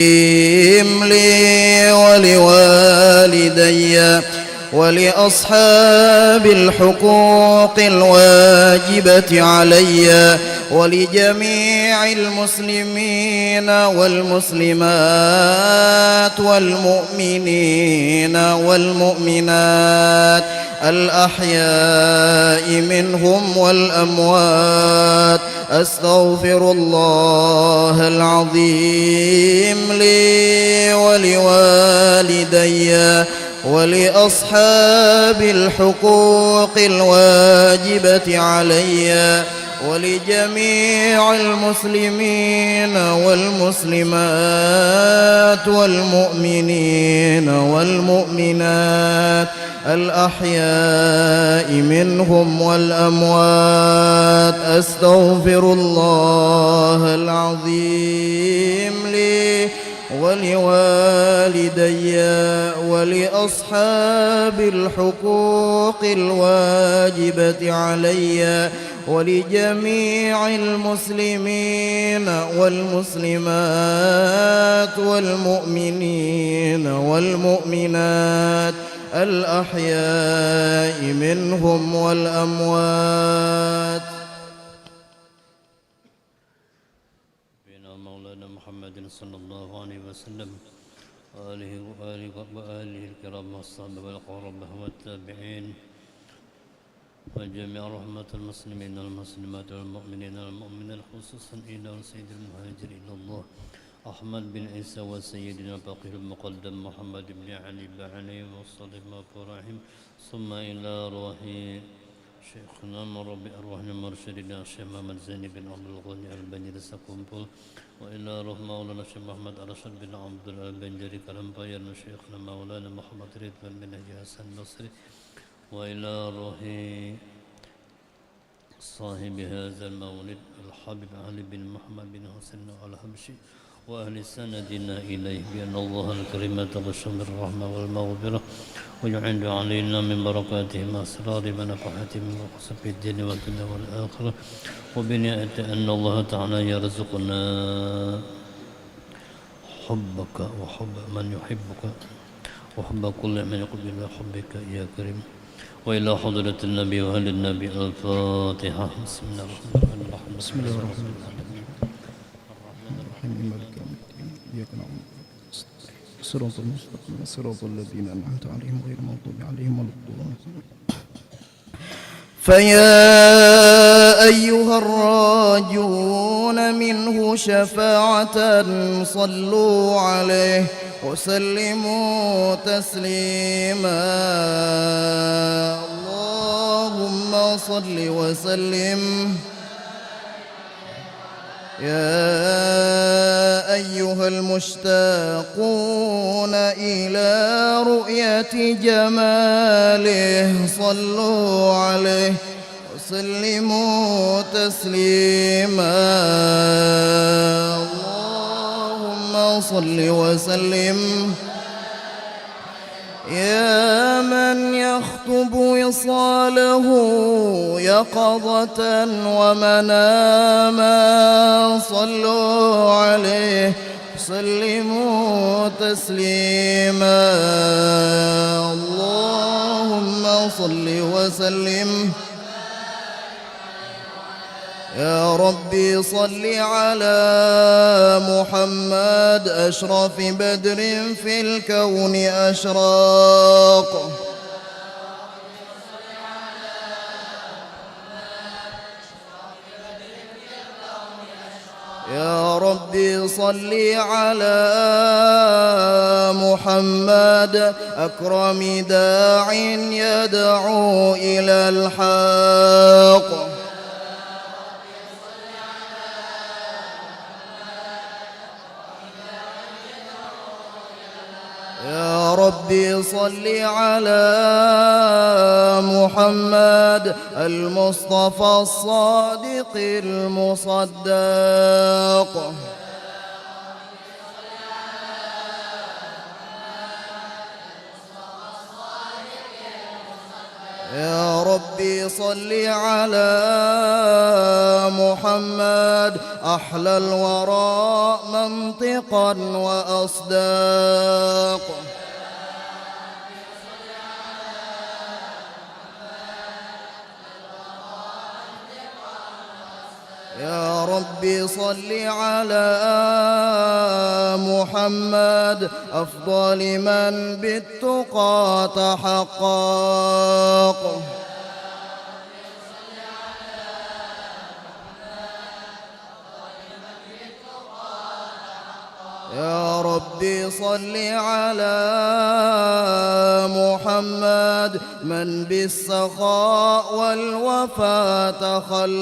لي ولوالدي ولأصحاب الحقوق الواجبة علي ولجميع المسلمين والمسلمات والمؤمنين والمؤمنات الأحياء منهم والأموات. أستغفر الله العظيم لي ولوالدي ولأصحاب الحقوق الواجبة علي ولجميع المسلمين والمسلمات والمؤمنين والمؤمنات الأحياء منهم والأموات. أستغفر الله العظيم لي ولوالدي ولأصحاب الحقوق الواجبة علي ولجميع المسلمين والمسلمات والمؤمنين والمؤمنات الأحياء منهم والأموات. مولانا محمد صلى الله عليه وسلم وآله الكرام والصحابة والقرابة والتابعين وجميع رحمة المسلمين والمسلمات والمؤمنين والمؤمنات خصوصا إلى سيد المهاجر إلى الله أحمد بن عيسى وسيدنا الفقيه المقدم محمد بن علي بن علي والصديق إبراهيم ثم إلى روح شيخنا مربي أرواحنا مرشدنا الشيخ محمد زين بن عبد الغني البنجري سكومبول وإلى روح مولانا الشيخ محمد أرشد بن عبد الله البنجري كرمباير شيخنا مولانا محمد رضوان بن حجي حسن البصري وإلى روح صاحب هذا المولد الحبيب علي بن محمد بن حسين الحبشي وأهل سندنا إليه بأن الله الكريم تغشى بالرحمة والمغفرة ويعند علينا من بركاتهم أسرار ونفحاتهم وقصف الدين والدنيا والآخرة وبنية أن الله تعالى يرزقنا حبك وحب من يحبك وحب كل من يقبل إلى حبك يا كريم. وإلى حضرة النبي وأهل النبي الفاتحة. بسم الله الرحمن الرحيم. بسم الله الرحمن الرحيم. مالك يوم الدين إياك نعبد صراط المستقيم صراط الذين أنعمت عليهم غير المغضوب عليهم ولا الضالين. فيا أيها الراجون منه شفاعة صلوا عليه وسلموا تسليما. اللهم صل وسلم يا أيها المشتاقون إلى رؤية جماله صلوا عليه وسلموا تسليما. اللهم صل وسلم يا من يخطب وصاله يقظة ومناما صلوا عليه سلموا تسليما. اللهم صل وسلم يا ربي صل على محمد أشرف بدر في الكون أشراق. يا ربي صل على محمد أكرم داع يدعو إلى الحق. يا ربي صل على محمد المصطفى الصادق المصدق. يا ربي صل على محمد أحلى الورى منطقا وأصداق. يا ربي صل على محمد أفضل من بالتقى تحقق. يا ربي صل على محمد من بالسخاء والوفاء تخلق.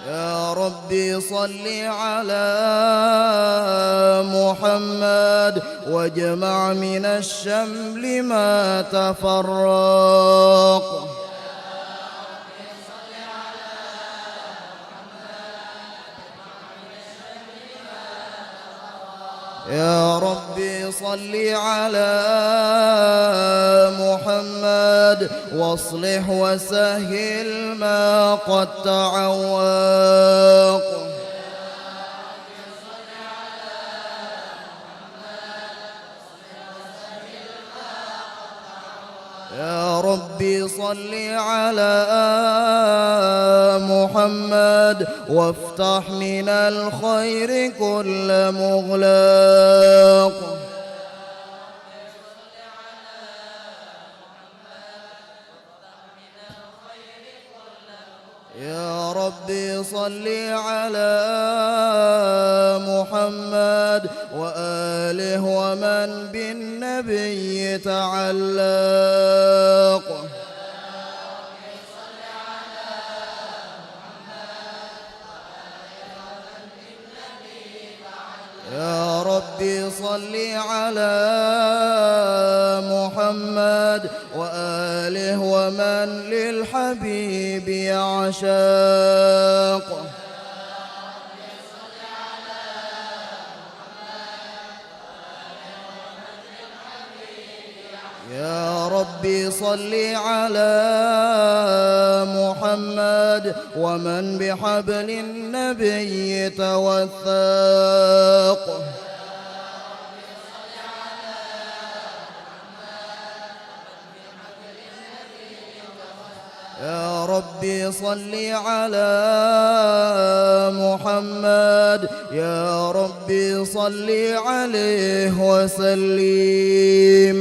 يا ربي صل على محمد واجمع من الشمل ما تفرق. يا ربي صل على محمد واصلح وسهل ما قد تعوق. يا ربي صل على محمد وافتح من الخير كل مغلق. يا ربي صل على محمد وآله ومن بالنبي تعلق. يا ربي صل على محمد وآله ومن للحبيب يعشق. يا ربي صل على محمد ومن بحبل النبي توثق. يا ربي صل على محمد يا ربي صل عليه وسلم.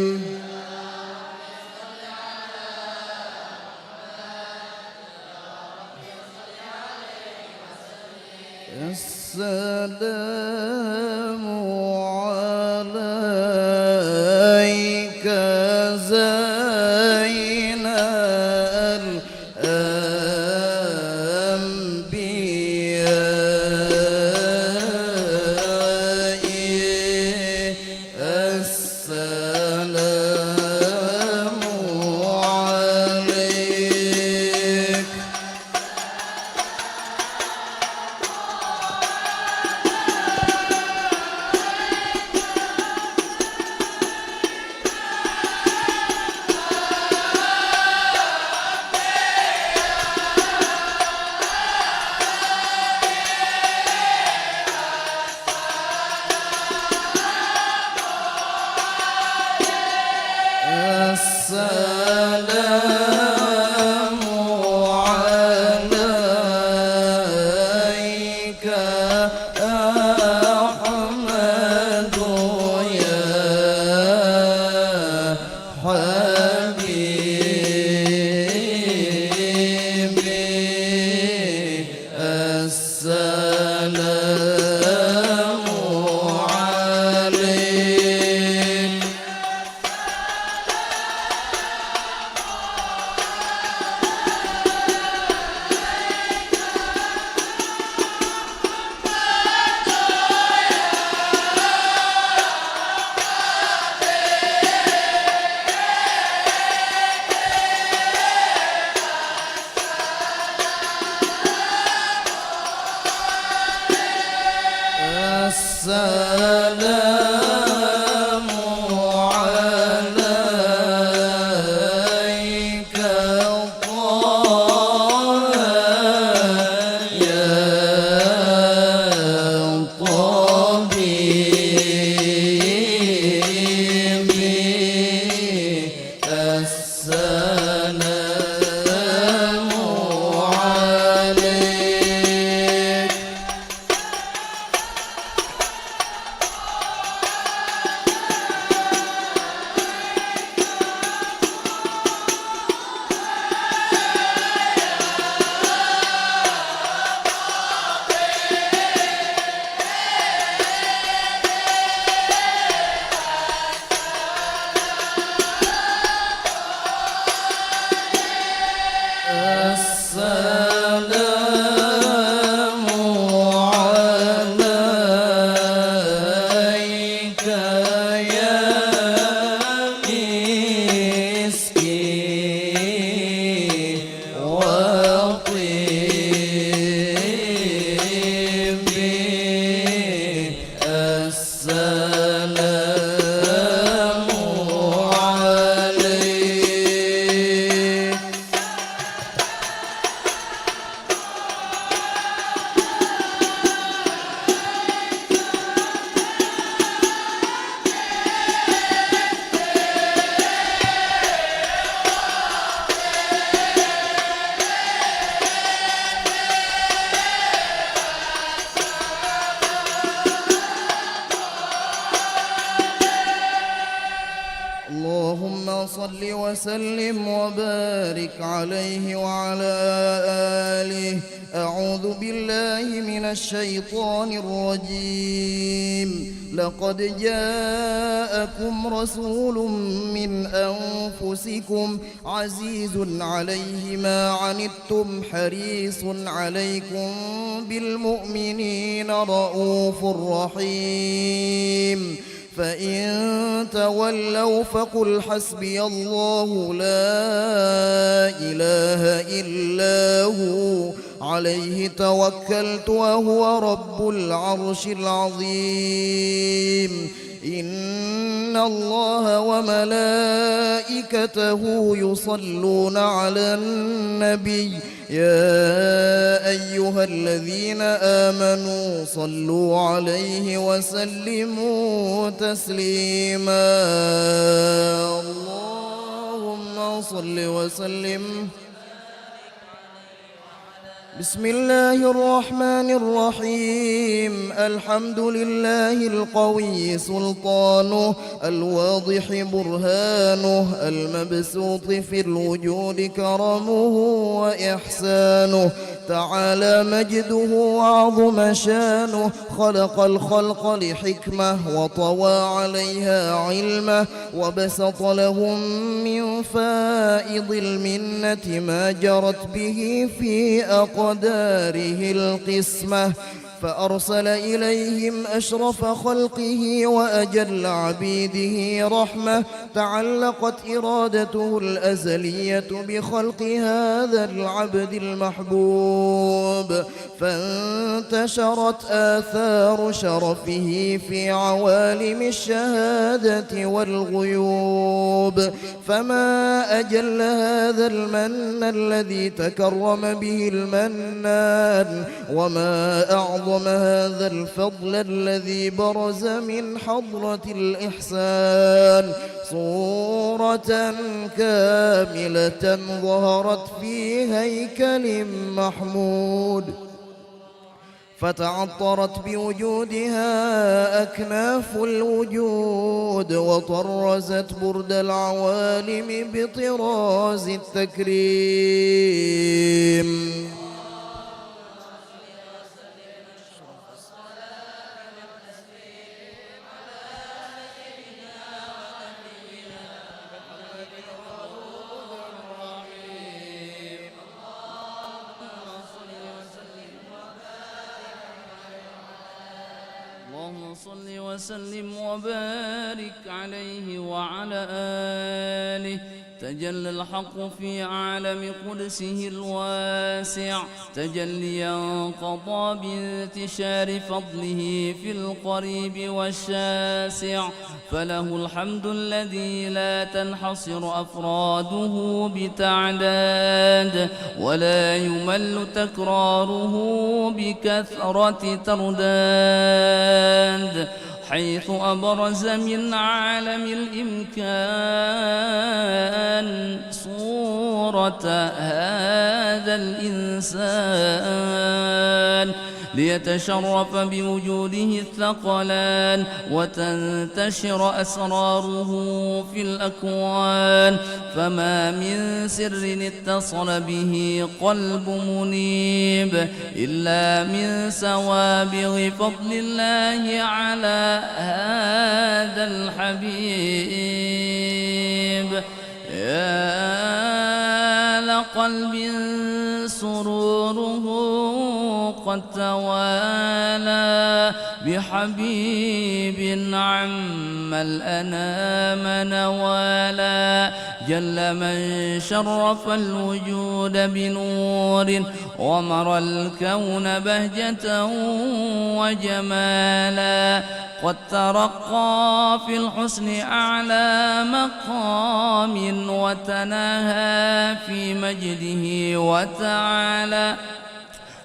السلام عليك زين الأنبياء السلام عليك. السلام عليك أحمد يا حبيبي السلام عليك. السلام عليك السلام عليك يا مسكين وطيبي السلام عليك. اللهم صل وسلم وبارك عليه وعلى آله. أعوذ بالله من الشيطان الرجيم. لقد جاءكم رسول من أنفسكم عزيز عليه ما عنتم حريص عليكم بالمؤمنين رؤوف رحيم. فإن تولوا فقل حسبي الله لا إله إلا هو عليه توكلت وهو رب العرش العظيم. إن الله وملائكته يصلون على النبي يا أيها الذين آمنوا صلوا عليه وسلموا تسليما. اللهم صل وسلم. بسم الله الرحمن الرحيم. الحمد لله القوي سلطانه، الواضح برهانه، المبسوط في الوجود كرمه وإحسانه، تعالى مجده وعظم شانه. خلق الخلق لحكمة وطوى عليها علمه، وبسط لهم من فائض المنة ما جرت به في أقداره القسمة. فأرسل إليهم أشرف خلقه وأجل عبيده رحمة، تعلقت إرادته الأزلية بخلق هذا العبد المحبوب، فانتشرت آثار شرفه في عوالم الشهادة والغيوب. فما أجل هذا المن الذي تكرم به المنان، وما أعظم هذا الفضل الذي برز من حضرة الإحسان. صورة كاملة ظهرت في هيكل محمود، فتعطرت بوجودها أكناف الوجود، وطرزت برد العوالم بطراز التكريم. اللهم صل وسلم وبارك عليه وعلى آله. تجلى الحق في عالم قدسه الواسع، تجليا قضى بانتشار فضله في القريب والشاسع. فله الحمد الذي لا تنحصر أفراده بتعداد، ولا يمل تكراره بكثرة ترداد، حيث أبرز من عالم الإمكان صورة هذا الإنسان، ليتشرف بوجوده الثقلان، وتنتشر أسراره في الأكوان. فما من سر اتصل به قلب منيب إلا من سوابغ فضل الله على هذا الحبيب. يا قلب سروره قد توالى بحبيب عم الأنام نوالا جل من شرف الوجود بنور ومر الكون بهجة وجمالا قد ترقى في الحسن أعلى مقام وتناهى في مجده وتعالى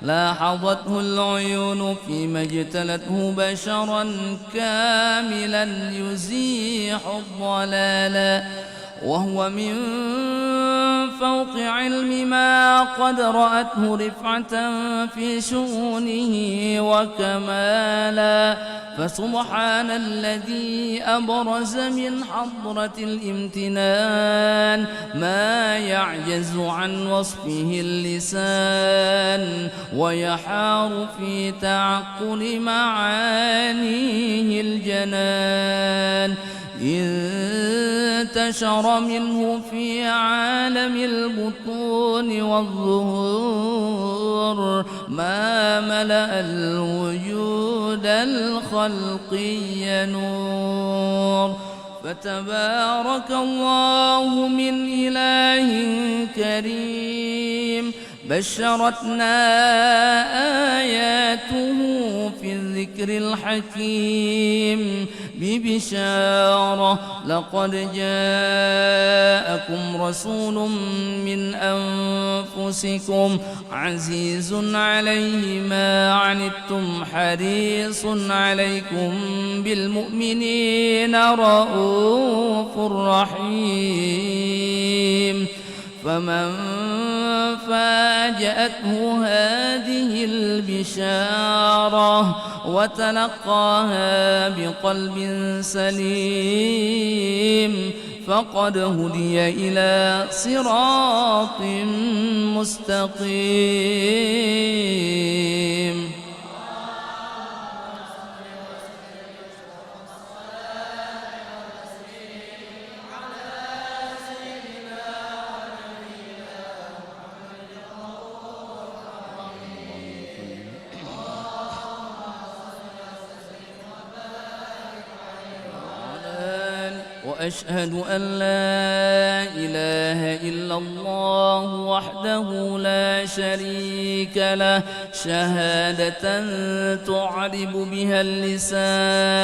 لاحظته العيون فيما اجتلته بشرا كاملا يزيح الضلالا وهو من فوق علم ما قد رأته رفعة في شؤونه وكمالا فسبحان الذي أبرز من حضرة الامتنان ما يعجز عن وصفه اللسان ويحار في تعقل معانيه الجنان انتشر منه في عالم البطون والظهور ما ملأ الوجود الخلقي نور فتبارك الله من إله كريم بشرتنا آياته في الذكر الحكيم ببشارة لقد جاءكم رسول من أنفسكم عزيز عليه ما عنتم حريص عليكم بالمؤمنين رؤوف رحيم فمن فاجأته هذه البشارة وتلقاها بقلب سليم فقد هدي إلى صراط مستقيم وأشهد أن لا إله إلا الله وحده لا شريك له شهادة تعرب بها اللسان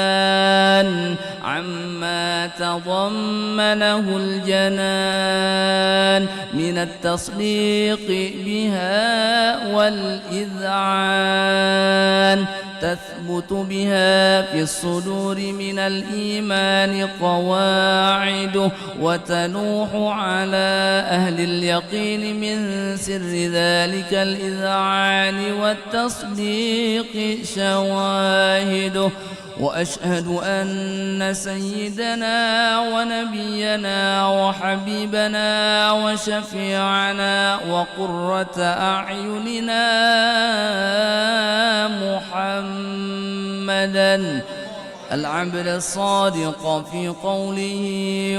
عما تضمنه الجنان من التصديق بها والإذعان تثبت بها في الصدور من الإيمان قواعده وتنوح على أهل اليقين من سر ذلك الإذعان والتصديق شواهده وأشهد أن سيدنا ونبينا وحبيبنا وشفيعنا وقرة أعيننا محمدًا العبد الصادق في قوله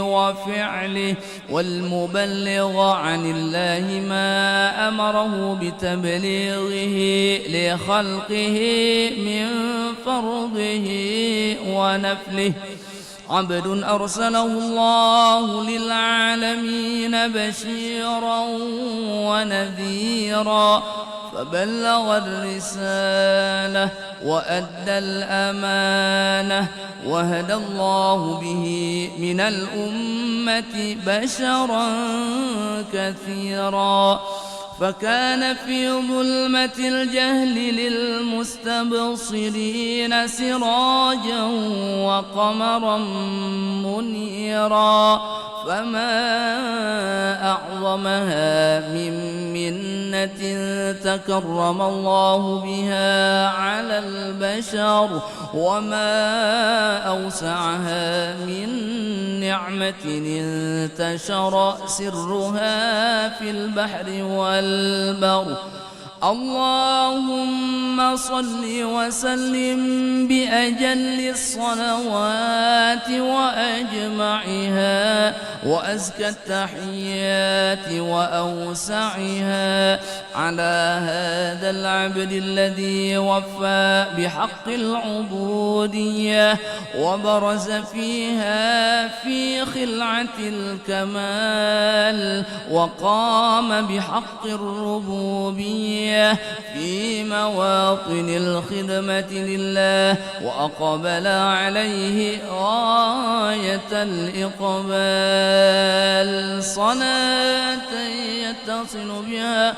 وفعله والمبلغ عن الله ما أمره بتبليغه لخلقه من فرضه ونفله عبد أرسله الله للعالمين بشيرا ونذيرا فبلغ الرسالة وأدى الأمانة وهدى الله به من الأمة بشرا كثيرا فكان في ظلمة الجهل للمستبصرين سراجا وقمرا منيرا فما أعظمها من منة تكرم الله بها على البشر وما أوسعها من نعمة انتشر سرها في البحر والبر اللهم صل وسلم بأجل الصلوات وأجمعها وأزكى التحيات وأوسعها على هذا العبد الذي وفى بحق العبودية وبرز فيها في خلعة الكمال وقام بحق الربوبية في مواطن الخدمة لله وأقبل عليه غاية الإقبال صلاة يتصل بها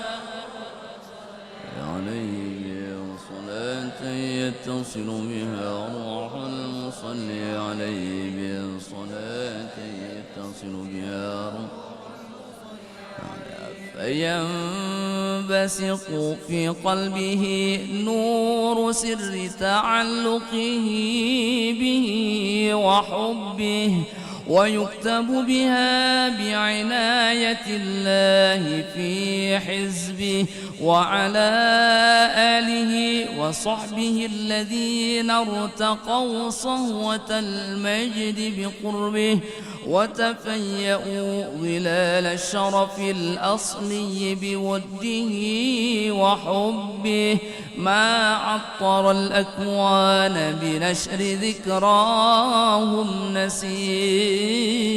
عليه صلاة يتصل بها روح المصلي عليه بصلاة يتصل بها روح فينبسط في قلبه نور سر تعلقه به وحبه ويكتب بها بعناية الله في حزبه وعلى آله وصحبه الذين ارتقوا صهوة المجد بقربه وتفيأوا ظلال الشرف الأصلي بوده وحبه ما عطر الأكوان بنشر ذكراهم نسيم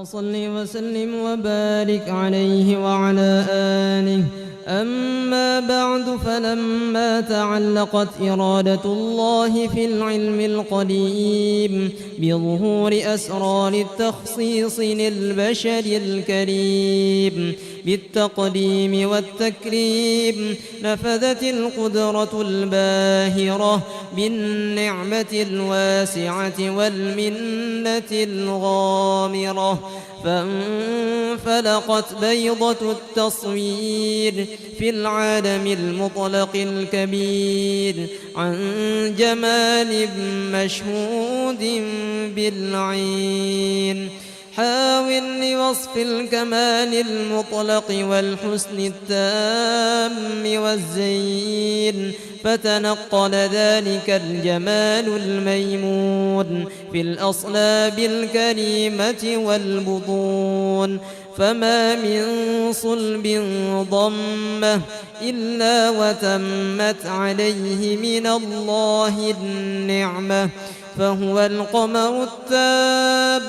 صل وسلم وبارك عليه وعلى آله. أما بعد، فلما تعلقت إرادة الله في العلم القديم بظهور أسرار التخصيص للبشر الكريم بالتقديم والتكريم، نفذت القدرة الباهرة بالنعمة الواسعة والمنة الغامرة، فانفلقت بيضة التصوير في العالم المطلق الكبير عن جمال مشهود بالعين، حاول لوصف الكمال المطلق والحسن التام والزين، فتنقل ذلك الجمال الميمون في الأصلاب الكريمة والبطون، فما من صلب ضمه إلا وتمت عليه من الله النعمة، فهو القمر التام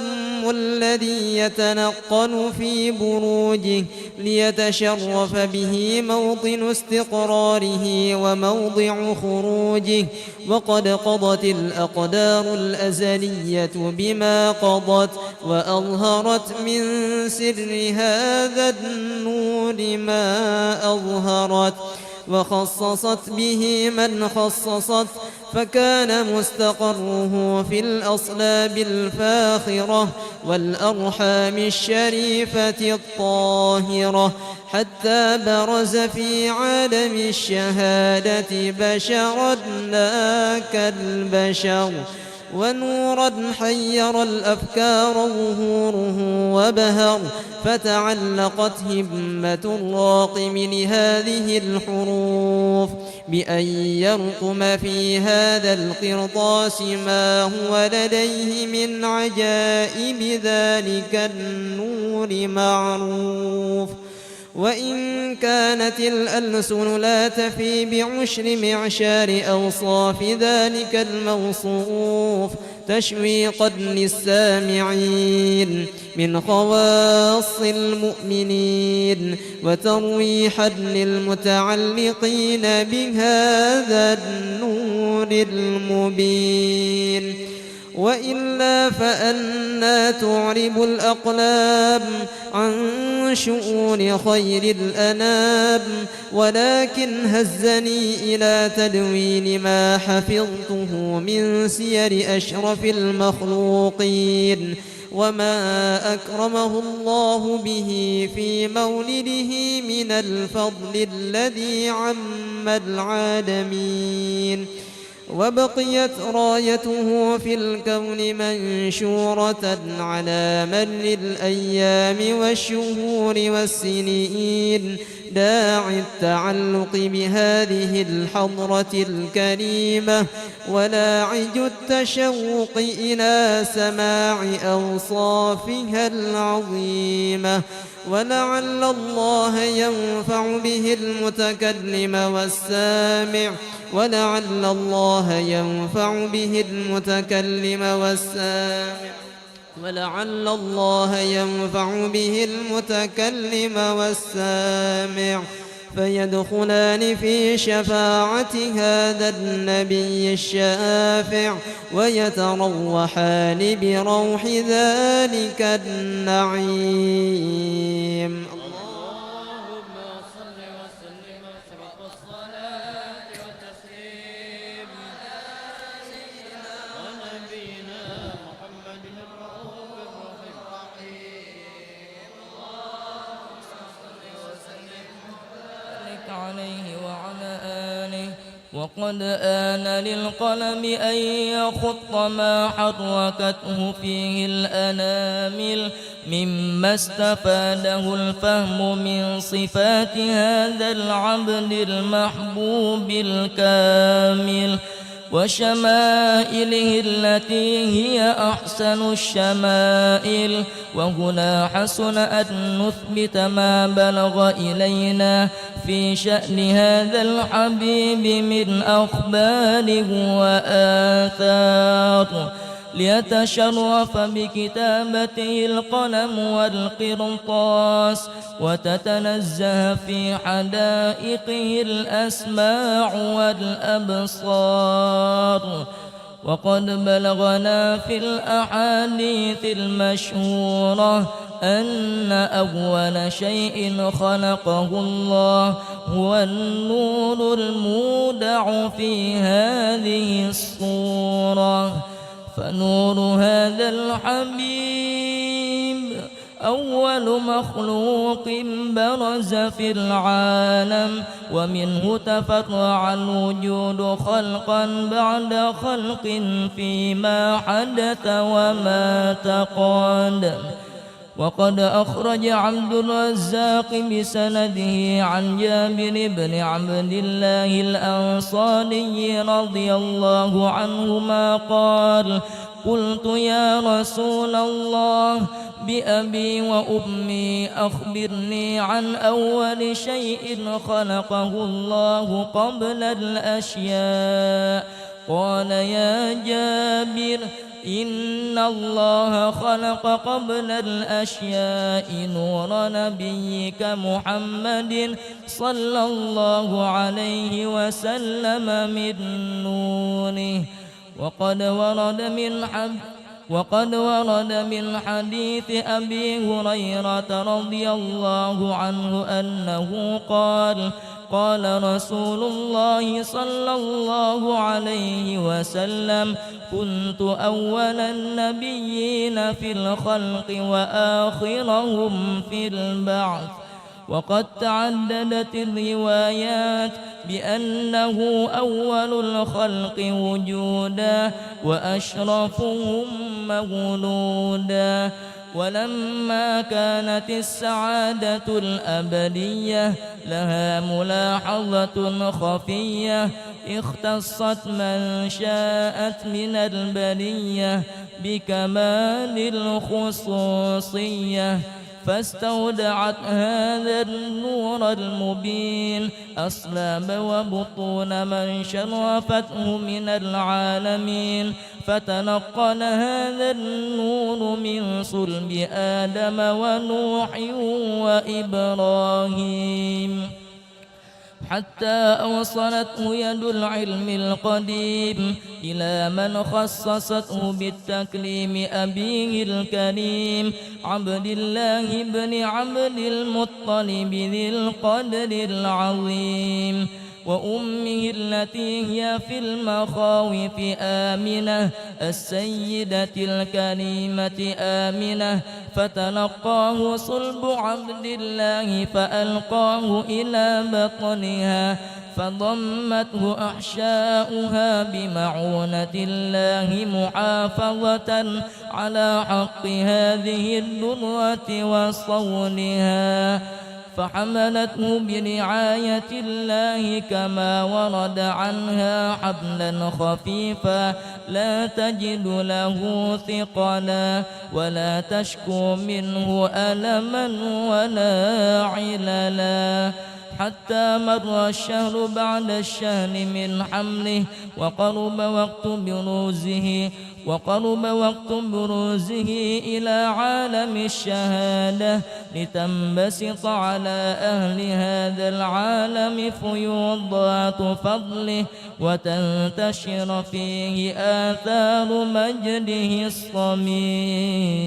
الذي يتنقل في بروجه ليتشرف به موطن استقراره وموضع خروجه، وقد قضت الأقدار الأزلية بما قضت، وأظهرت من سر هذا النور ما أظهرت، وخصصت به من خصصت، فكان مستقره في الأصلاب الفاخرة والأرحام الشريفة الطاهرة، حتى برز في عالم الشهادة بشرا لا كالبشر، ونورا حير الأفكار ظهوره وبهر، فتعلقت همة الراقم لهذه الحروف بأن يرقم في هذا القرطاس ما هو لديه من عجائب ذلك النور معروف. وإن كانت الألسن لا تفي بعشر معشار أوصاف ذلك الموصوف تشويقا للسامعين من خواص المؤمنين، وترويحا للمتعلقين بهذا النور المبين، وإلا فأنا تعرب الأقلام عن شؤون خير الأنام ولكن هزني إلى تدوين ما حفظته من سير أشرف المخلوقين وما أكرمه الله به في مولده من الفضل الذي عم العالمين وبقيت رايته في الكون منشورة على مر الأيام والشهور والسنين داعي التعلق بهذه الحضرة الكريمة ولاعج التشوق إلى سماع أوصافها العظيمة ولعل الله ينفع به المتكلم والسامع ولعل الله ينفع به المتكلم والسامع ولعل الله ينفع به المتكلم والسامع فيدخلان في شفاعة هذا النبي الشافع ويتروحان بروح ذلك النعيم. اللهم صل وسلم وشرف الصلاة والتسليم على سيدنا ونبينا محمد الرؤوف الرحيم. اللهم صل وسلم وبارك عليه وعلى آله وقد آن للقلم أن يخط ما حركته فيه الأنامل مما استفاده الفهم من صفات هذا العبد المحبوب الكامل وشمائله التي هي أحسن الشمائل. وهنا حسن أن نثبت ما بلغ إلينا في شأن هذا الحبيب من أخبار وآثار ليتشرف بكتابته القلم والقرطاس وتتنزه في حدائقه الأسماع والأبصار. وقد بلغنا في الأحاديث المشهورة أن أول شيء خلقه الله هو النور المودع في هذه الصورة. فنور هذا الحبيب أول مخلوق برز في العالم ومنه تفرع الوجود خلقا بعد خلق فيما حدث وما تقدم. وقد أخرج عبد الرزاق بسنده عن جابر بن عبد الله الأنصاري رضي الله عنهما قال: قلت يا رسول الله بأبي وأمي أخبرني عن أول شيء خلقه الله قبل الأشياء. قال: يا جابر إن الله خلق قبل الأشياء نور نبيك محمد صلى الله عليه وسلم من نوره. وقد ورد من حديث أبي هريرة رضي الله عنه أنه قال: قال رسول الله صلى الله عليه وسلم: كنت أول النبيين في الخلق وآخرهم في البعث. وقد تعددت الروايات بأنه أول الخلق وجودا وأشرفهم مولودا. ولما كانت السعادة الأبدية لها ملاحظة خفية اختصت من شاءت من البرية بكمال الخصوصية، فاستودعت هذا النور المبين أصلاب وبطون من شرفته من العالمين، فتنقل هذا النور من صلب آدم ونوح وإبراهيم. حتى أوصلته يد العلم القديم إلى من خصصته بالتكليم أبيه الكريم عبد الله بن عبد المطلب ذي القدر العظيم وأمه التي هي في المخاوف آمنة السيدة الكريمة آمنة فتلقاه صلب عبد الله فألقاه إلى بطنها فضمته أحشاؤها بمعونة الله محافظة على حق هذه الدرة وصونها فحملته برعاية الله كما ورد عنها حبلا خفيفا لا تجد له ثقلا ولا تشكو منه ألما ولا عللا حتى مر الشهر بعد الشهر من حمله وقرب وقت بروزه إلى عالم الشهادة لتنبسط على أهل هذا العالم فيوضات فضله وتنتشر فيه آثار مجده الصميم.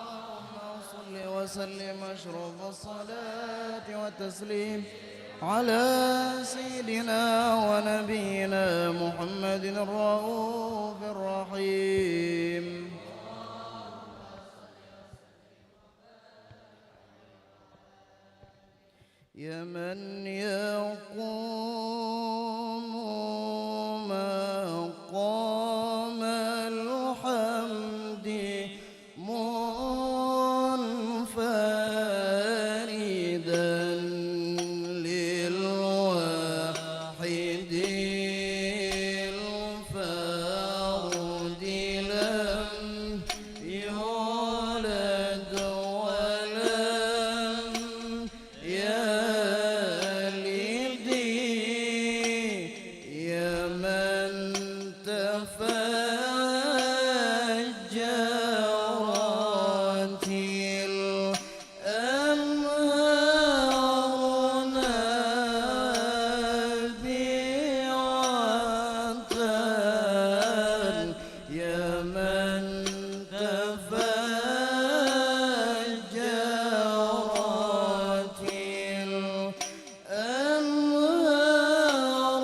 اللهم صل وسلم أشرف الصلاة والتسليم على سيدنا ونبينا محمد الرؤوف الرحيم. يا من يقوم مقام الحمد منفردا للواحد الفرد لم يولد ولم يلد يا من تفجرت الأنهار نابعة يا من تفجرت الأنهار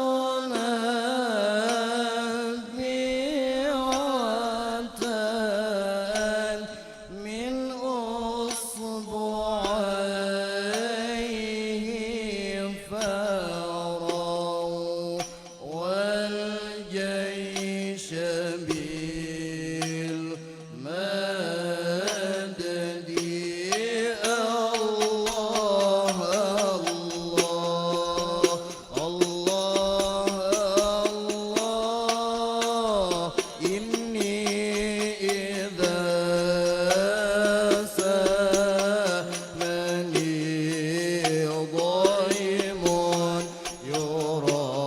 نابعة من أصبعيه فروا والجيش بالمدد الله الله الله الله إني إذا سامني ضيم يراوعني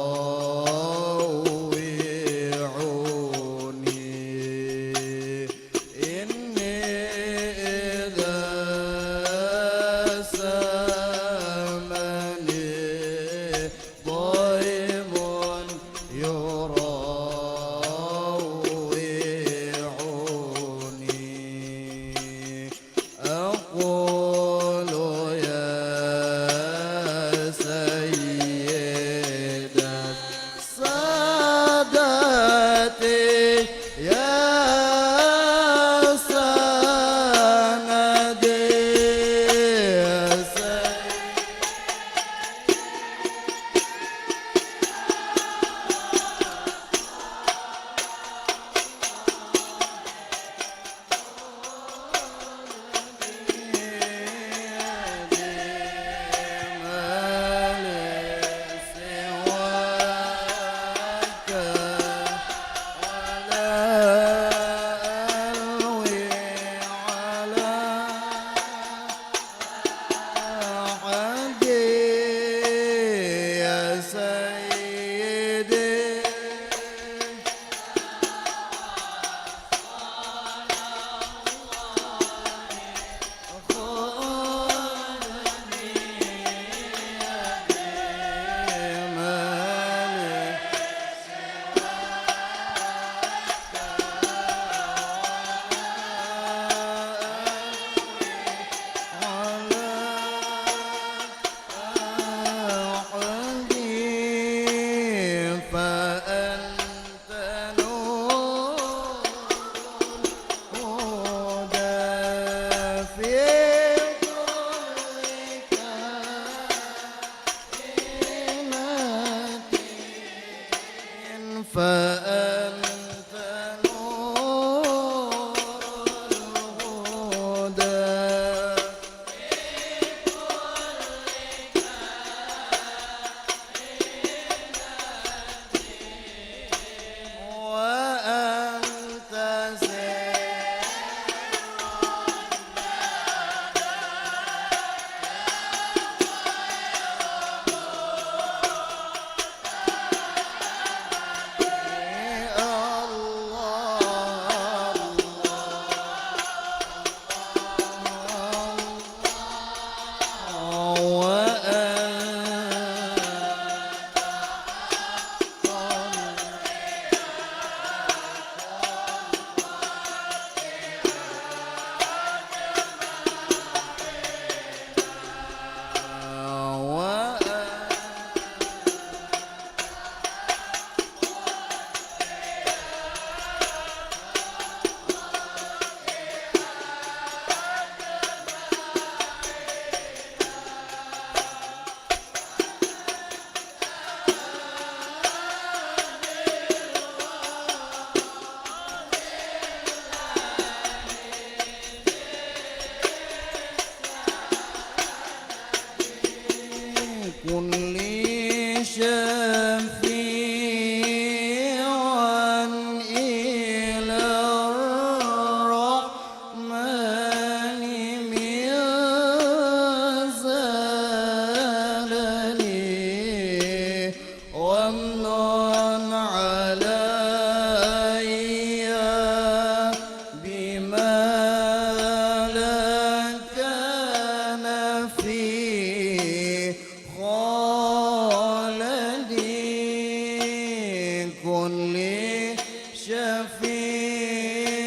إني إذا سامني ضيم يراوعني أقول يا سيدة سادتي يا سندي يا سيدي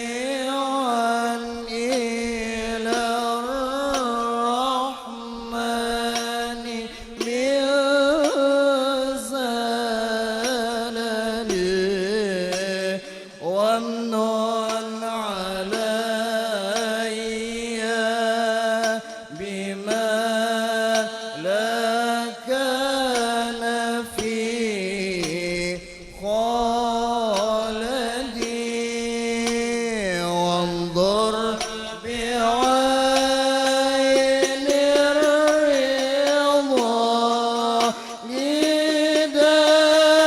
شفيعا إلى الرحمن من زللي وامن علي بما لا كان في خالدي وانظر بعين الرضا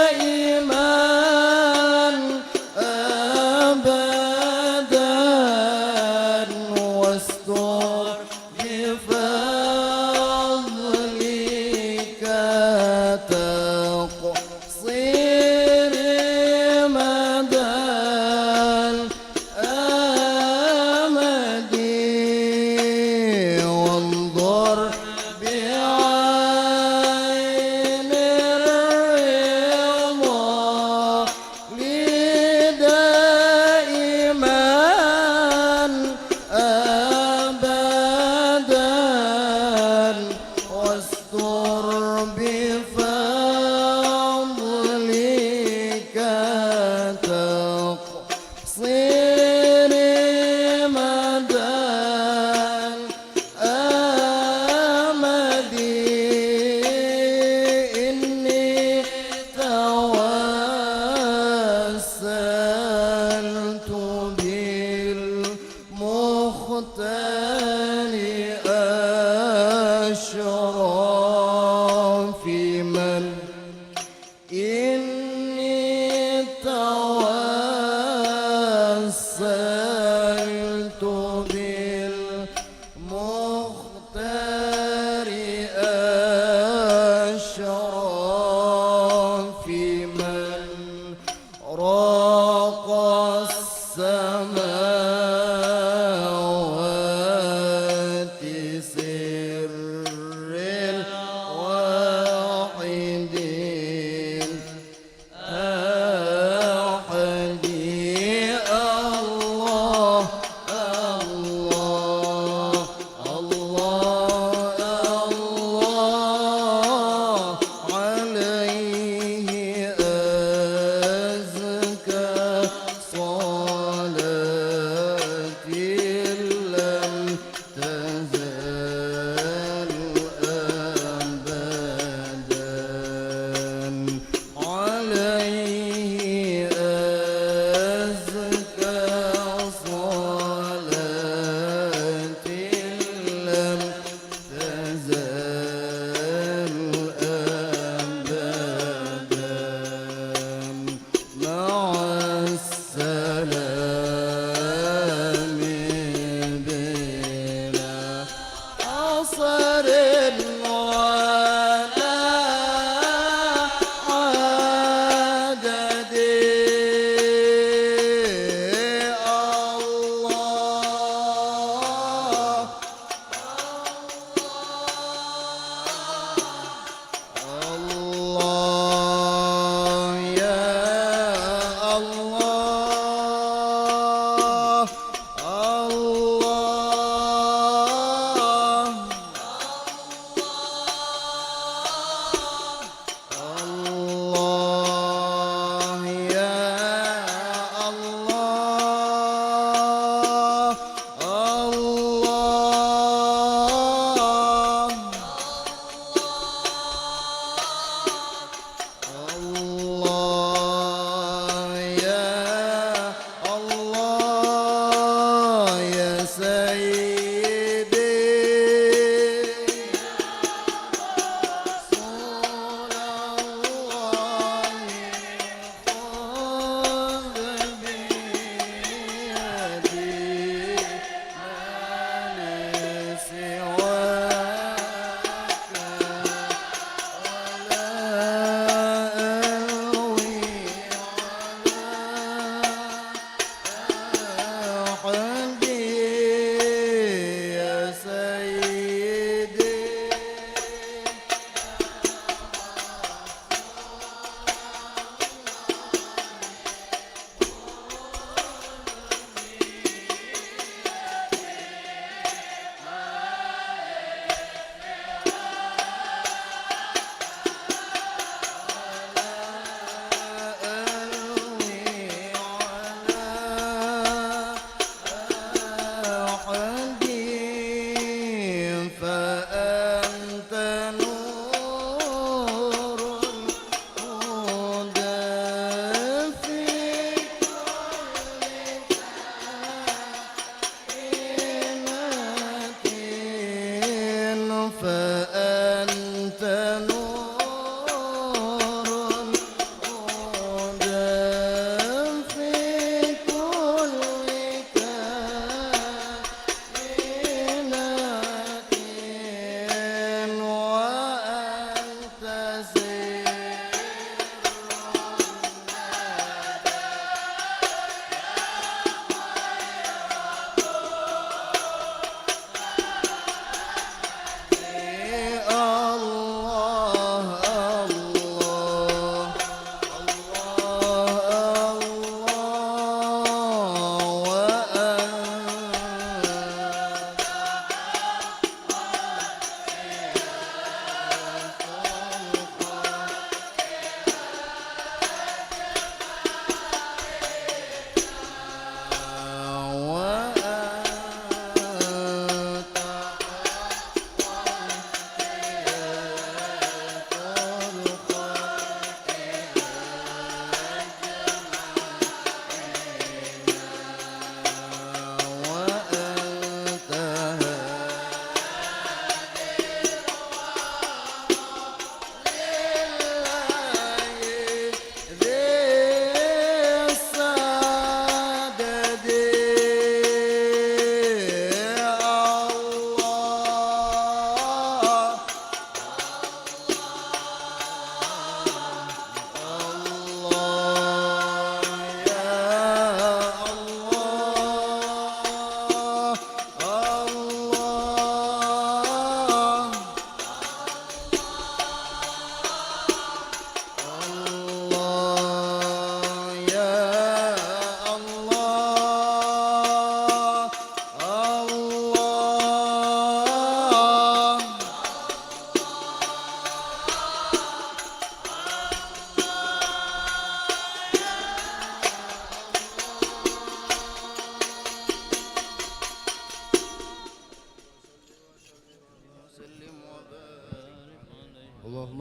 دائما أبدا واستر بفضلك تقصير مدى الأمد وانظر بعين الرضا دائما أبدا واستر بفضلك تقصير مدى الأمد إني توسلت بالمختار أشرف من إني توسلت بالمختار أشرف من راق السماوات سر الواحد أحد الله الله الله الله عليه أزكى صلاة لم تزال أبدا عليه أزكى صلاة لم تزال أبدا مع السلامة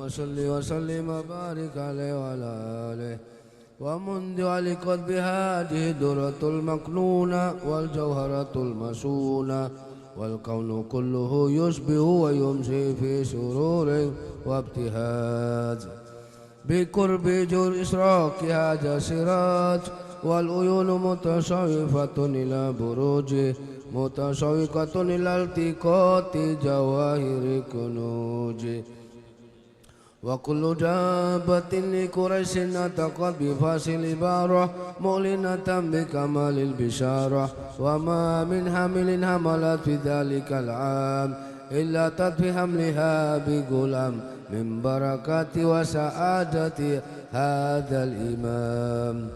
صل وسلم وبارك عليه وعلى آله ومنذ علقت بهذه الدرة المكنونة والجوهرة المسونة والكون كله يشبه ويمشي في سرور وابتهاج بقرب جور إشراقها جاسرات والعيون متشوفة إلى بروجه متشوقة إلى التقاط جواهر كنوجه وكل دابة لقريش نطقت بفاصل عبارة معلنة بكمال البشارة وما من حمل حملت في ذلك العام إلا تطفي حملها بغلام من بركات وسعادة هذا الإمام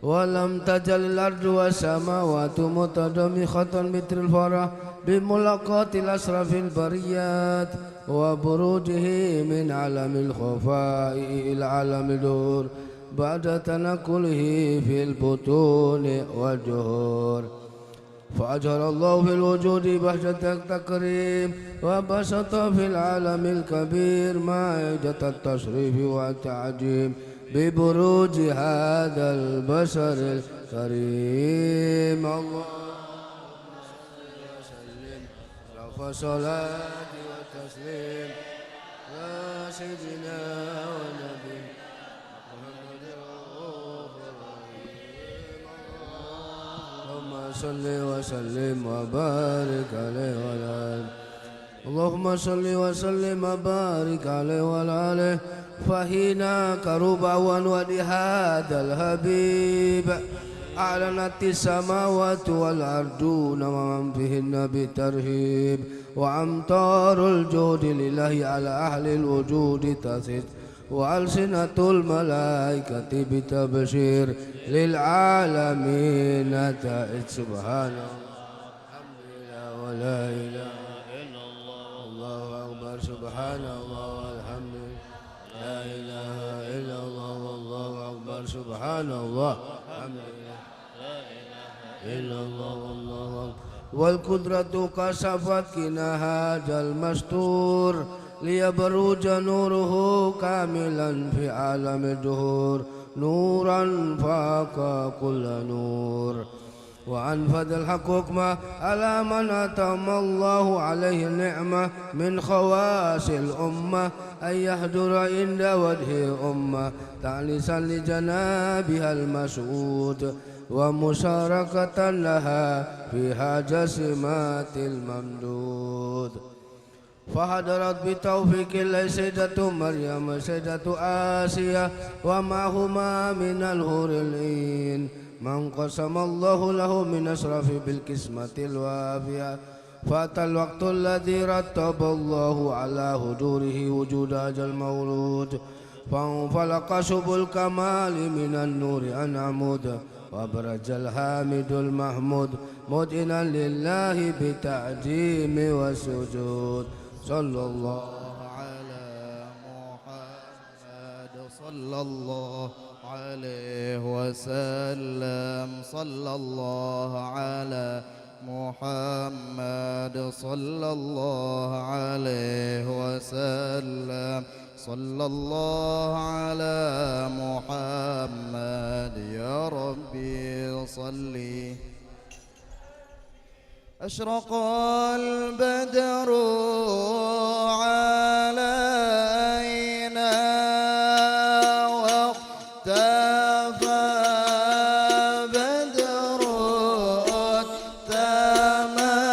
ولم تزل الأرض والسماوات متضامخة مثل الفرح بملاقاة الأشرف البريات وبروجه من عالم الخفاء إلى عالم الدور بعد تنقله في البطون والجهور فأجهر الله في الوجود بهجة التكريم وبسط في العالم الكبير مائدة التشريف والتعجيم ببروج هذا البشر الكريم اللهم صل وسلم رفع صلاة وتسليم يا سيدنا ونبي محمد رؤوف رحيم اللهم صل وسلم وبارك عليه وعلى آله اللهم صل وسلم وبارك عليه وعلى آله فهنا كربا ونودي هذا الحبيب أعلنت السماوات والأرضون ومن فيهن بترهيب وأمطار الجود لله على أهل الوجود تسد وألسنة الملائكة بتبشير للعالمين تأت سبحان الله الحمد لله ولا إله إلا الله الله أكبر سبحان الله والحمد لله لا إله إلا الله والله أكبر سبحان الله الحمد لله لا إله إلا الله والله أكبر والقدرة كشفت كنا هذا المستور ليبرج نوره كاملا في عالم الدهور نورا فاق كل نور وأنفذ الحكم على من أتم الله عليه النعمة من خواص الأمة أن يحضر عند وجه أمة تعنيسا لجنابها المسعود ومشاركة لها فيها جسمات الممدود فحضرت بتوفيق الله سيدة مريم سيدة آسيا ومعهما من الحور العين من قسم الله له من أشرف بالقسمة الوافية فأتى الوقت الذي رتب الله على حضوره وجود هذا المولود فانفلق شب الكمال من النور عن عمود وبرج الحامد المحمود مدعنا لله بتعظيم وسجود صلى الله على محمد صلى الله عليه وسلم صلى الله على محمد صلى الله عليه وسلم صلى الله على محمد يا ربي صلي أشرق البدر علينا واختفى بدر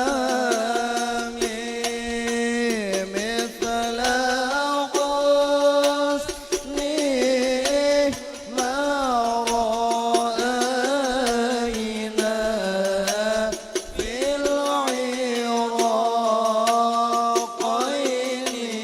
التمام مثل حسنه ما رأينا في العراقين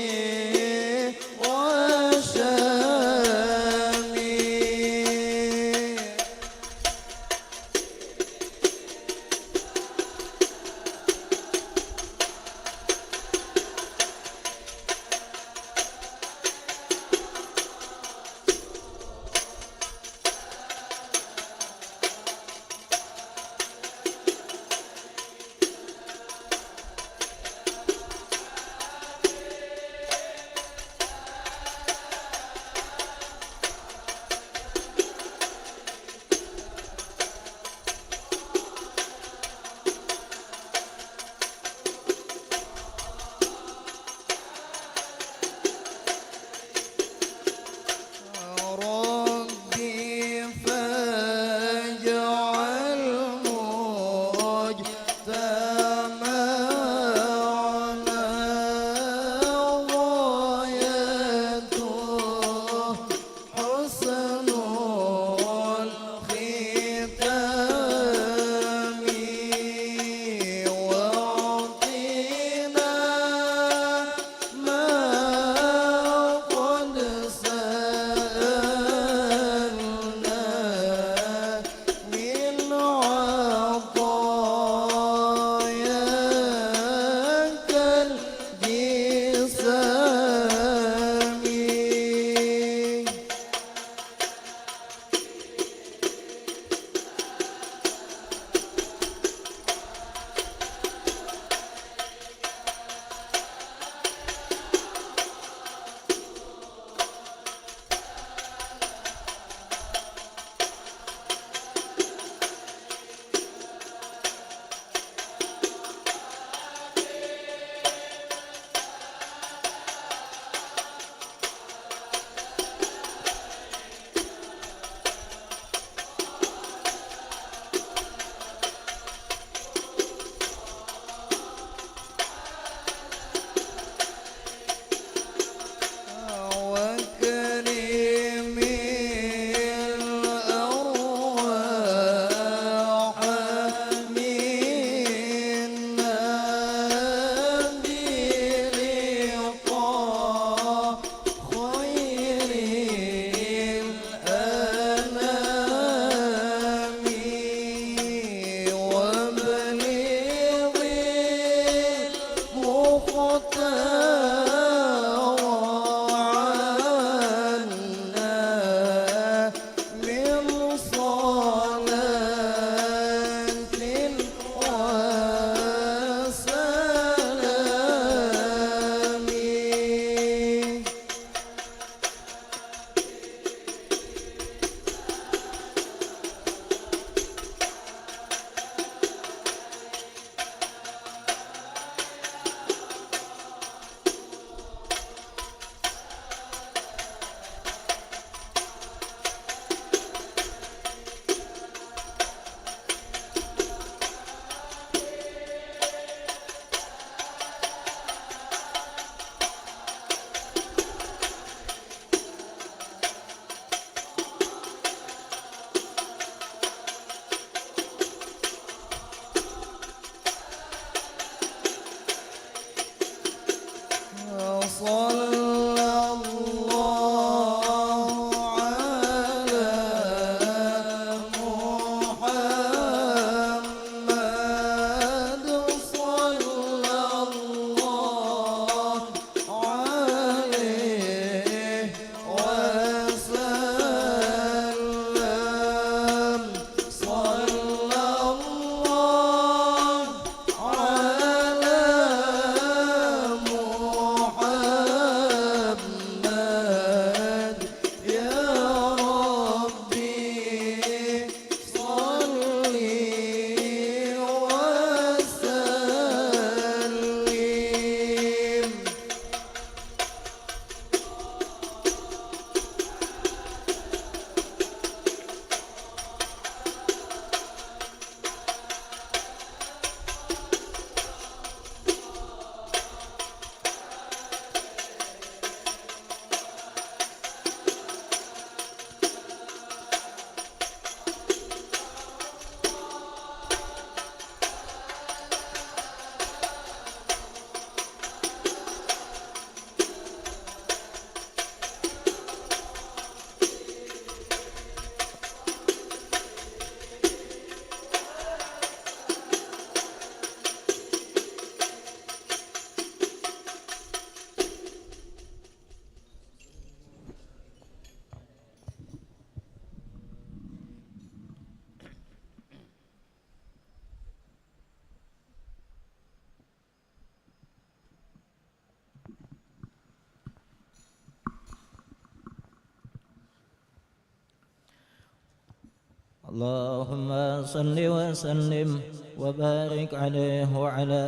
اللهم صل وسلم وبارك عليه وعلى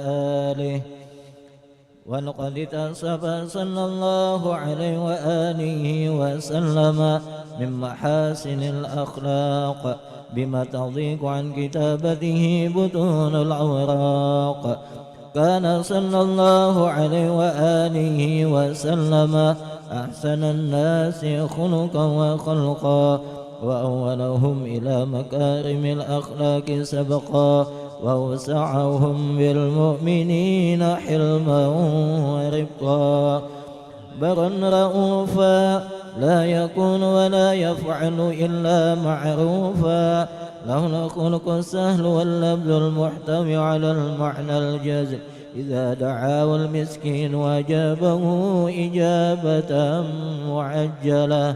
آله. ولقد اتصف صلى الله عليه وآله وسلم من محاسن الأخلاق بما تضيق عن كتابته بطون الأوراق. كان صلى الله عليه وآله وسلم أحسن الناس خلقا وخلقا وأولهم إلى مكارم الأخلاق سبقا وأوسعهم بالمؤمنين حلما ورفقا. برا رؤوفا لا يكون ولا يفعل إلا معروفا. له الخلق السهل واللبذ المحتوي على المعنى الجزل. إذا دعاه المسكين وأجابه إجابة معجلة.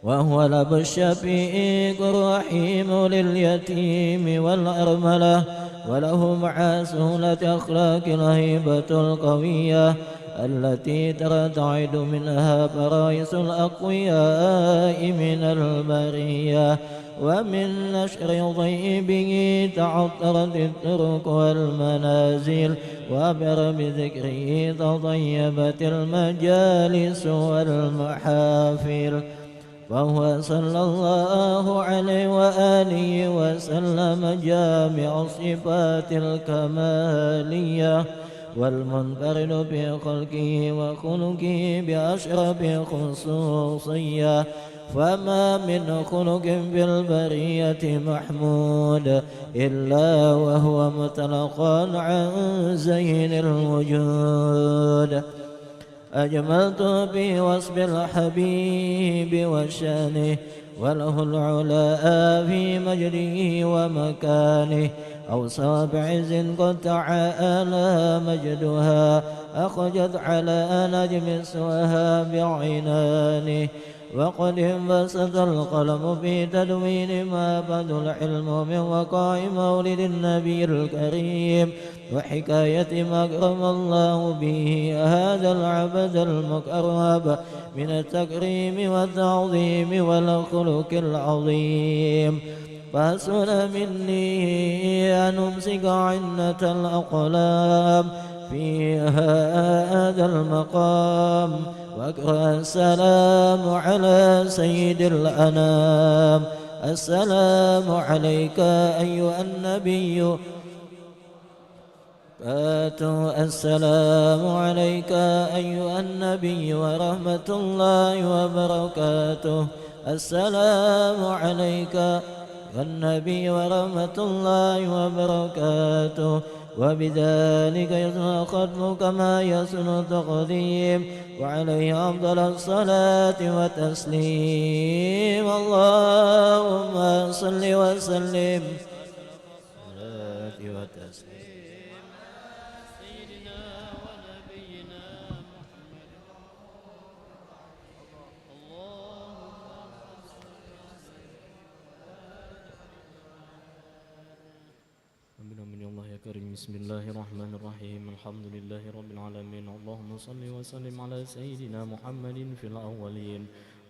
وهو الأب الشفيق الرحيم لليتيم والأرملة. وله مع سهولة أخلاق الهيبة القوية التي ترتعد منها فرائس الأقوياء من البرية. ومن نشر ضيبه تعطرت الطرق والمنازل. وبر بذكره تطيبت المجالس والمحافل. فهو صلى الله عليه وآله وسلم جامع الصفات الكمالية والمنفرد بخلقه وخلقه بأشرف خصوصية. فما من خلق في البرية محمود إلا وهو متلقى عن زين الوجود. أجملت بوصف الحبيب وشانه وله العلاء في مجده ومكانه. أوصى بعز قد تعالى مجدها أخرجت على نجم سواها بعنانه. وقد انبسط القلم في تدوين ما بعد العلم من وقاع مولد النبي الكريم وحكاية ما أكرم الله به هذا العبد المقرب من التكريم والتعظيم والخلق العظيم. فحسن مني أن أمسك عنة الأقلام في هذا المقام وأقرأ السلام على سيد الأنام. السلام عليك أيها النبي السلام عليك أيها النبي ورحمة الله وبركاته. السلام عليك النبي ورحمة الله وبركاته. وبذلك يسن ختم كما يسن تقديم وعليه أفضل الصلاة والتسليم. اللهم صل وسلم بسم الله الرحمن الرحيم. الحمد لله رب العالمين. اللهم صل وسلم على سيدنا محمد في الأولين.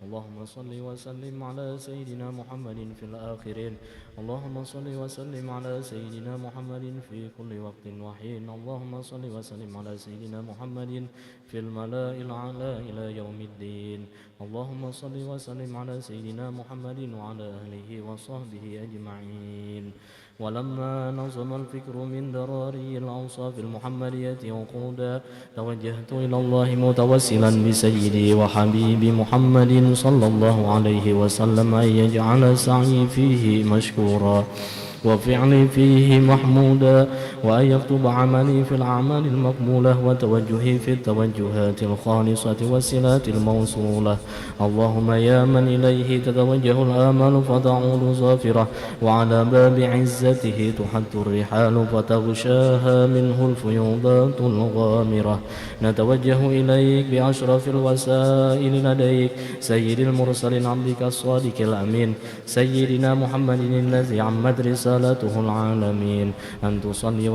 اللهم صل وسلم على سيدنا محمد في الآخرين. اللهم صل وسلم على سيدنا محمد في كل وقت وحين. اللهم صل وسلم على سيدنا محمد في الملأ الأعلى إلى يوم الدين. اللهم صل وسلم على سيدنا محمد وعلى آله وصحبه أجمعين. ولما نظم الفكر من دراري الأوصاف المحمدية وقودا توجهت إلى الله متوسلا بسيدي وحبيبي محمد صلى الله عليه وسلم أن يجعل سعي فيه مشكورا وفعلي فيه محمودا وأن يكتب عملي في الأعمال المقبولة وتوجهي في التوجهات الخالصة والصلات الموصولة. اللهم يا من إليه تتوجه الآمال فتعود ظافرة وعلى باب عزته تحت الرحال فتغشاها منه الفيوضات الغامرة. نتوجه إليك بأشرف الوسائل لديك سيد المرسلين عبدك الصادق الأمين سيدنا محمد الذي عمت رسالته العالمين أن تصلي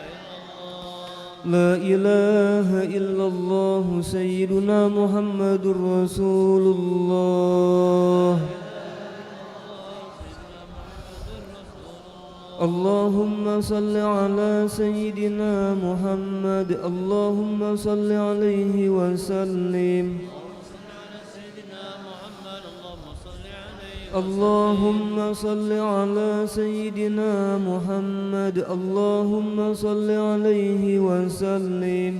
لا إله إلا الله سيدنا محمد رسول الله. اللهم صل على سيدنا محمد. اللهم صل عليه وسلم. اللهم صل على سيدنا محمد. اللهم صل عليه وسلم.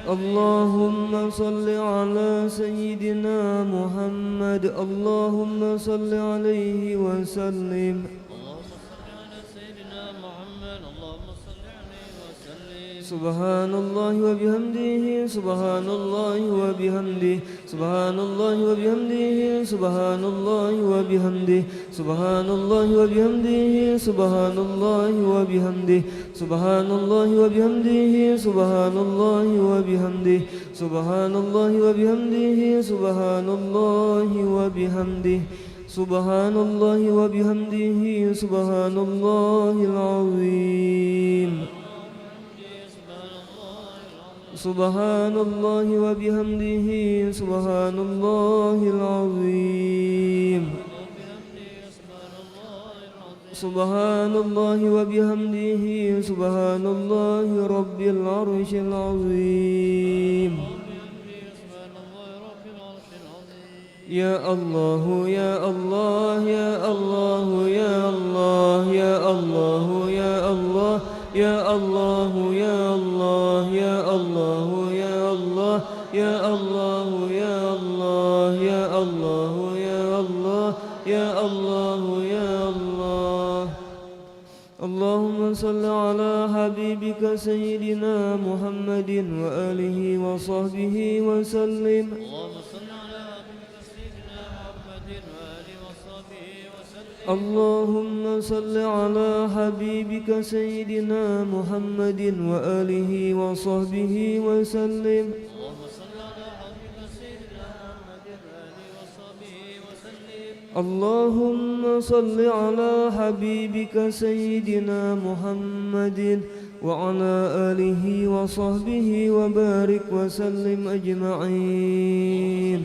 اللهم صل على سيدنا محمد. اللهم صل عليه وسلم. سبحان الله وبحمده سبحان الله وبحمده سبحان الله وبحمده سبحان الله وبحمده سبحان الله وبحمده سبحان الله وبحمده سبحان الله وبحمده سبحان الله وبحمده سبحان الله وبحمده سبحان الله وبحمده سبحان الله وبحمده سبحان الله العظيم. سبحان الله وبحمده سبحان الله العظيم. سبحان الله وبحمده سبحان الله رب العرش العظيم. يا الله يا الله يا الله يا الله يا الله يا الله يا الله يا الله يا الله يا الله يا الله يا الله يا الله يا الله يا الله يا الله. اللهم صل على حبيبك سيدنا محمد وآله وصحبه وسلم. اللهم صل على حبيبك سيدنا محمد وآله وصحبه وسلم. اللهم صل على حبيبك سيدنا محمد وعلى آله وصحبه وبارك وسلم أجمعين.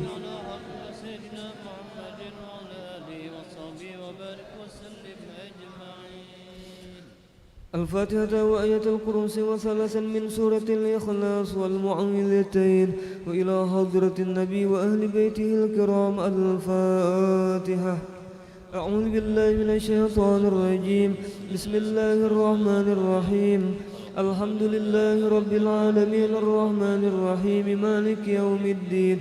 الفاتحة وآية الكرسي وثلاثا من سورة الإخلاص والمعوذتين وإلى حضرة النبي وأهل بيته الكرام. الفاتحة. أعوذ بالله من الشيطان الرجيم. بسم الله الرحمن الرحيم. الحمد لله رب العالمين الرحمن الرحيم مالك يوم الدين.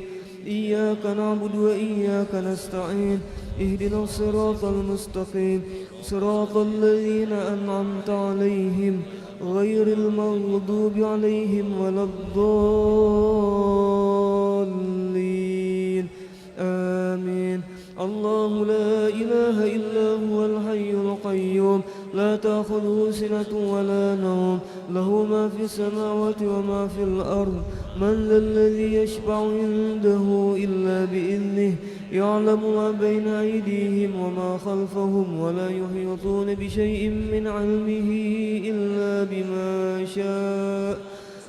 إياك نعبد وإياك نستعين. اهدنا الصراط المستقيم صراط الذين أنعمت عليهم غير المغضوب عليهم ولا الضالين. آمين. الله لا إله إلا هو الحي القيوم لا تأخذه سنة ولا نوم له ما في السماوات وما في الأرض. من ذا الذي يشفع عنده إلا بإذنه يعلم ما بين أيديهم وما خلفهم ولا يحيطون بشيء من علمه إلا بما شاء.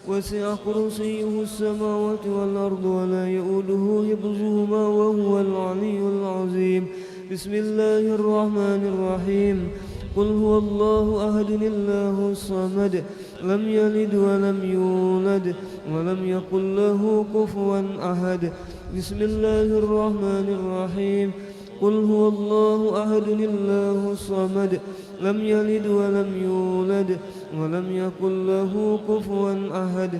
وسع كرسيه السماوات والأرض ولا يؤوده حفظهما وهو العلي العظيم. بسم الله الرحمن الرحيم. قل هو الله أحد الله الصمد لم يلد ولم يولد ولم يكن له كفوا أحد. بسم الله الرحمن الرحيم. قل هو الله أحد الله الصمد لم يلد ولم يولد ولم يكن له كفوا أحد.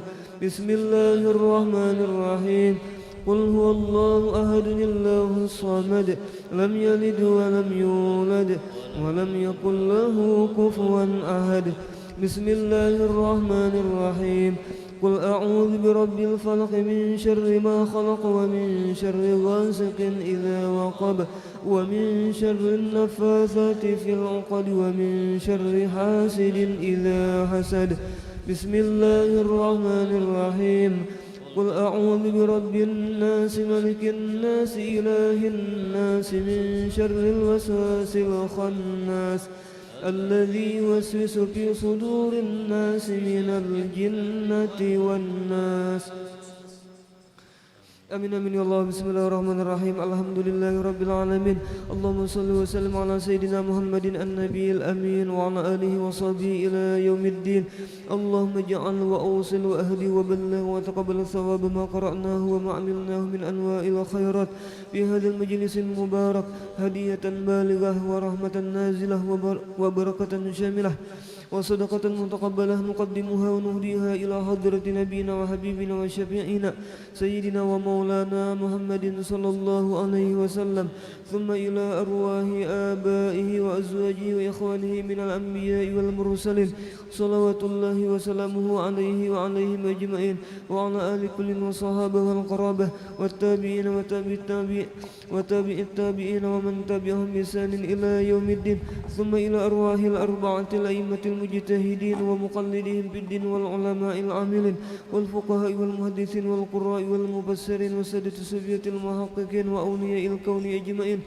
بسم الله الرحمن الرحيم. قل هو الله أحد الله الصمد لم يلد ولم يولد ولم يكن له كفوا أحد. بسم الله الرحمن الرحيم. قل أعوذ برب الفلق من شر ما خلق ومن شر غاسق إذا وقب ومن شر النفاثات في العقد ومن شر حاسد إذا حسد. بسم الله الرحمن الرحيم. قل أعوذ برب الناس ملك الناس إله الناس من شر الوسواس الخناس الذي يوسوس في صدور الناس من الجنة والناس. Amin amin ya Allah. Bismillahirrahmanirrahim. Alhamdulillahi rabbil alamin. Allahumma salli wa sallim ala sayyidina Muhammadin an-nabiyil amin wa ala alihi wa sahbihi ila yaumiddin. Allahumma ja'al wa awsil wa ahdi wa balligh wa taqabbal thawab ma qara'nahu wa ma 'amilnahu min anwa'il khairat fi hadzal majlisil mubarak hadiyatan balighah wa rahmatan nazilah wa barakatan syamilah وصدقة متقبلة نقدمها ونهديها إلى حضرة نبينا وحبيبنا وشفيعنا سيدنا ومولانا محمد صلى الله عليه وسلم ثم إلى أرواح آبائه وأزواجه وإخوانه من الأنبياء والمرسلين صلوات الله وسلامه عليه وعليهم أجمعين وعلى آل كل وصحابه والقرابة والتابعين وتابع التابعين ومن تبعهم بإحسان إلى يوم الدين ثم إلى أرواح الأربعة الأئمة المجتهدين ومقلدين بالدين والعلماء العاملين والفقهاء والمحدثين والقراء والمبصرين وسادة الصوفية المحققين وأولياء الكون أجمعين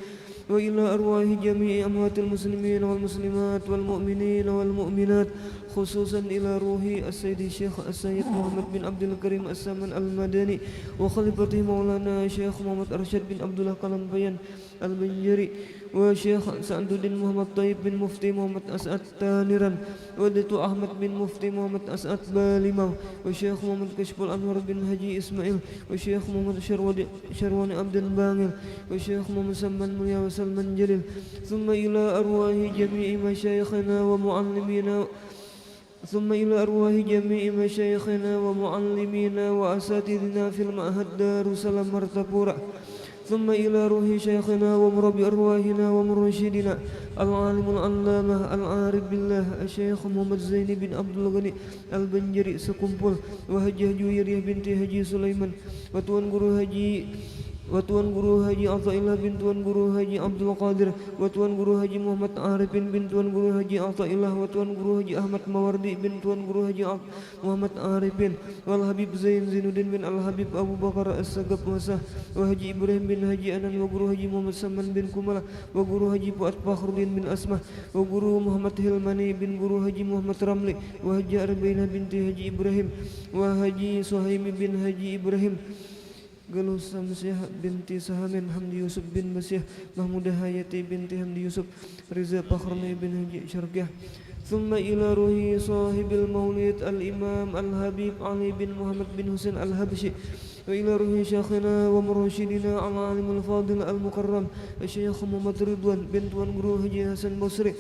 وإلى أرواح جميع أموات المسلمين والمسلمات والمؤمنين والمؤمنات خصوصا إلى روح السيد الشيخ السيد محمد بن عبد الكريم السامن المدني وخليفته مولانا الشيخ محمد أرشد بن عبد الله كلامبيان البنجري وشيخ سعد الدين محمد طيب بن مفتي محمد أسعد تانيران ودتو أحمد بن مفتي محمد أسعد باليمو وشيخ محمد كشف الأنوار بن هجي إسماعيل وشيخ محمد شرواني عبد الباغر وشيخ محمد سلمان مليا وسلمان جليل ثم إلى أرواح جميع مشايخنا ومعلمينا وأساتذتنا في المعهد دار السلام مرتبورة ثم إلى روح شيخنا ومربي أرواحنا ومرشدنا العالم العلامة العارف بالله الشيخ محمد زين بن عبد الغني البنجري سكمبل وهجه جويرية بنت هجي سليمان Watuan Guru Haji Athaillah bin Tuan Guru Haji Abdul Qadir Watuan Guru Haji Muhammad Arifin bin Tuan Guru Haji Athaillah Watuan Guru Haji Ahmad Mawardi bin Tuan Guru Haji Muhammad Arifin Wal Habib Zain Zainuddin bin Al Habib Abu Bakar As-Sagab Wasah Wa Haji Ibrahim bin Haji Anan Wa Guru Haji Muhammad Saman bin Kumala Wa Guru Haji Fuad Fakhruddin bin Asmah Wa Guru Muhammad Hilmani bin Guru Haji Muhammad Ramli Wa Haji Arba'inah binti Haji Ibrahim Wa Haji Suhaimi bin Haji Ibrahim Galus Samsiah binti Sahamin Hamdi Yusuf bin Masih Mahmudah Hayati binti Hamdi Yusuf Riza Fakhrni bin Haji Syarqiyah ثم إلى روح صاحب المولد الإمام الحبيب علي بن محمد بن حسين الحبشي وإلى روح شيخنا ومرشدنا العالم الفاضل المكرم الشيخ محمد رضوان بن توان Guru Haji Hasan Basri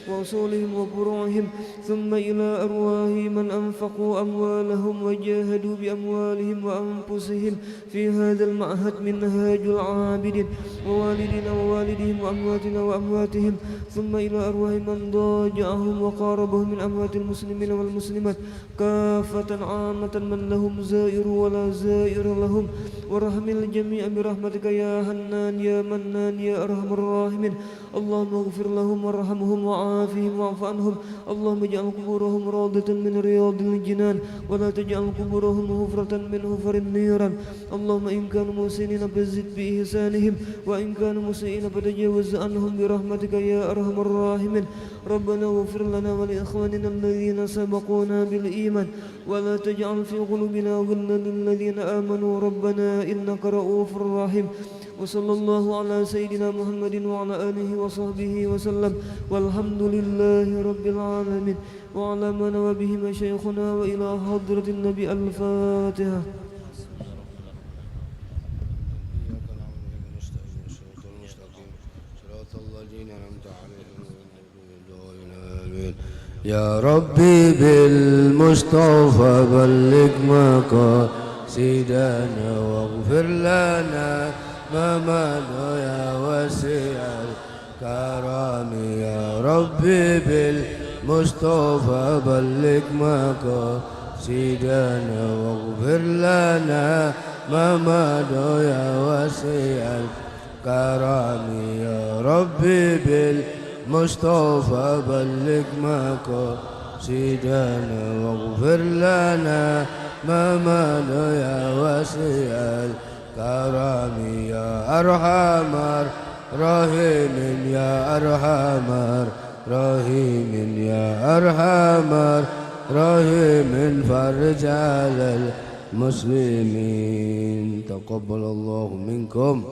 وأصولهم وفروعهم ثم إلى أرواح من أنفقوا أموالهم وجاهدوا بأموالهم وأنفسهم في هذا المعهد من نهاج العابدين ووالدنا ووالدهم وأمواتنا وأمواتهم ثم إلى أرواح من ضاجعهم وقاربهم من أموات المسلمين والمسلمات كافة عامة من لهم زائر ولا زائر لهم ورحم الجميع برحمتك يا حنان يا منان يا أرحم الراحمين اللهم اغفر لهم وارحمهم وعافهم واعف عنهم اللهم اجعل قبورهم روضة من رياض الجنان ولا تجعل قبورهم حفرة من حفر النيران اللهم إن كانوا محسنين فزد بإحسانهم وإن كانوا مسيئين فتجاوز عنهم برحمتك يا أرحم الراحمين ربنا اغفر لنا ولإخواننا الذين سبقونا بالإيمان ولا تجعل في قلوبنا غلا للذين آمنوا ربنا إنك رؤوف رحيم وصلى الله على سيدنا محمد وعلى آله وصحبه وسلم والحمد لله رب العالمين وعلى ما نوى به مشايخنا وإلى حضرة النبي الفاتحة. يا ربي بالمصطفى بلغ مقاصدنا واغفر لنا ما مضى يا واسع الكرم يا ربي بالمصطفى بلغ مقاصدنا واغفر لنا ما مضى يا واسع الكرم يا ربي بالمصطفى بلغ مقاصدنا واغفر لنا ما مضى يا واسع الكرم يا أرحم الراحمين يا أرحم راحمين يا أرحم الراحمين فرج على المسلمين تقبل الله منكم